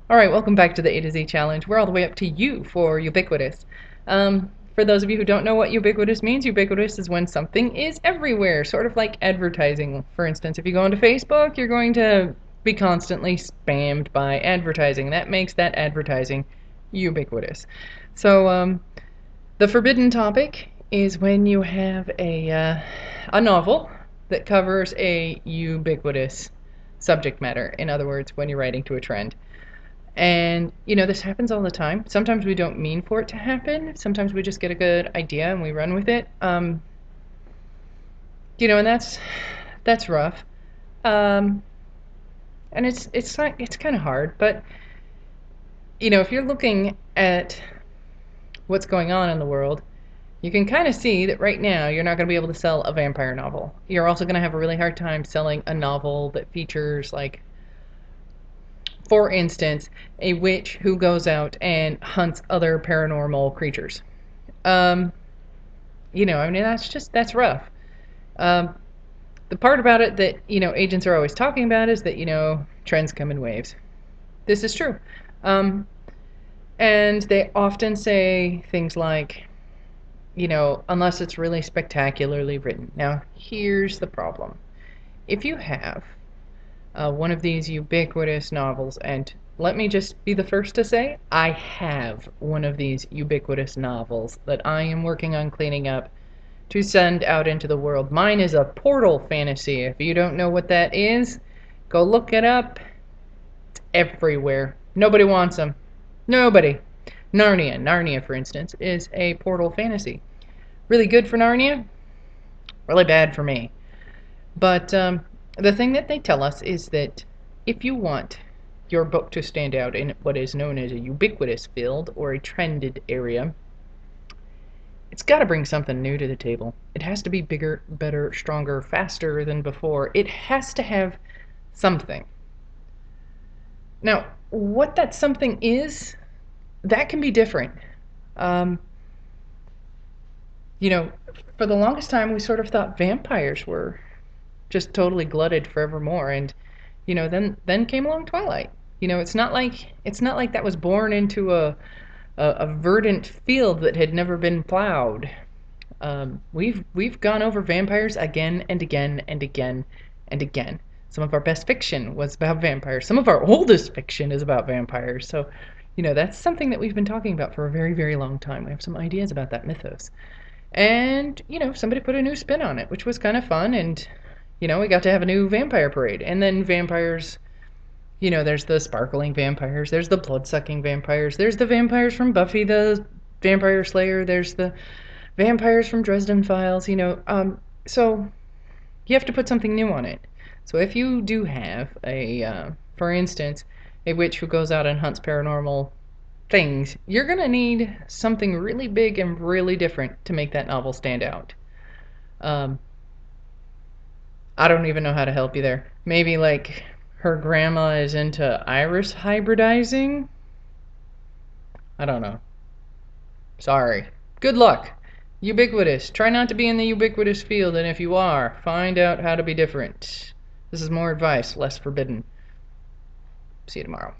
Alright, welcome back to the A to Z challenge. We're all the way up to U for ubiquitous. For those of you who don't know what ubiquitous means, ubiquitous is when something is everywhere, sort of like advertising. For instance, if you go onto Facebook, you're going to be constantly spammed by advertising. That makes that advertising ubiquitous. So, the forbidden topic is when you have a novel that covers a ubiquitous subject matter. In other words, when you're writing to a trend. And, this happens all the time. Sometimes we don't mean for it to happen. Sometimes we just get a good idea and we run with it. And that's rough. Um, and it's kind of hard. But, if you're looking at what's going on in the world, you can kind of see that right now you're not going to be able to sell a vampire novel. You're also going to have a really hard time selling a novel that features, like, for instance, a witch who goes out and hunts other paranormal creatures. Um, that's rough. Um, the part about it that, agents are always talking about is that, trends come in waves. This is true. Um, and they often say things like, unless it's really spectacularly written. Now, here's the problem. If you have one of these ubiquitous novels, and let me just be the first to say, I have one of these ubiquitous novels that I am working on cleaning up to send out into the world. Mine is a portal fantasy. If you don't know what that is, go look it up. It's everywhere. Nobody wants them. Nobody. Narnia, for instance, is a portal fantasy. Really good for Narnia, really bad for me. But the thing that they tell us is that if you want your book to stand out in what is known as a ubiquitous field or a trended area, it's got to bring something new to the table. It has to be bigger, better, stronger, faster than before. It has to have something. Now, what that something is, that can be different. Um, you know, for the longest time, we sort of thought vampires were just totally glutted forevermore, and then came along Twilight. It's not like that was born into a verdant field that had never been plowed. We've gone over vampires again and again and again and again. Some of our best fiction was about vampires. Some of our oldest fiction is about vampires. So, that's something that we've been talking about for a very, very long time. We have some ideas about that mythos. And, somebody put a new spin on it, which was kind of fun. And, we got to have a new vampire parade. And then vampires, there's the sparkling vampires, there's the blood-sucking vampires, there's the vampires from Buffy the Vampire Slayer, there's the vampires from Dresden Files, so you have to put something new on it. So if you do have for instance, a witch who goes out and hunts paranormal things, you're going to need something really big and really different to make that novel stand out. Um, I don't even know how to help you there. Maybe, like, her grandma is into iris hybridizing? I don't know. Sorry. Good luck. Ubiquitous. Try not to be in the ubiquitous field, and if you are, find out how to be different. This is more advice, less forbidden. See you tomorrow.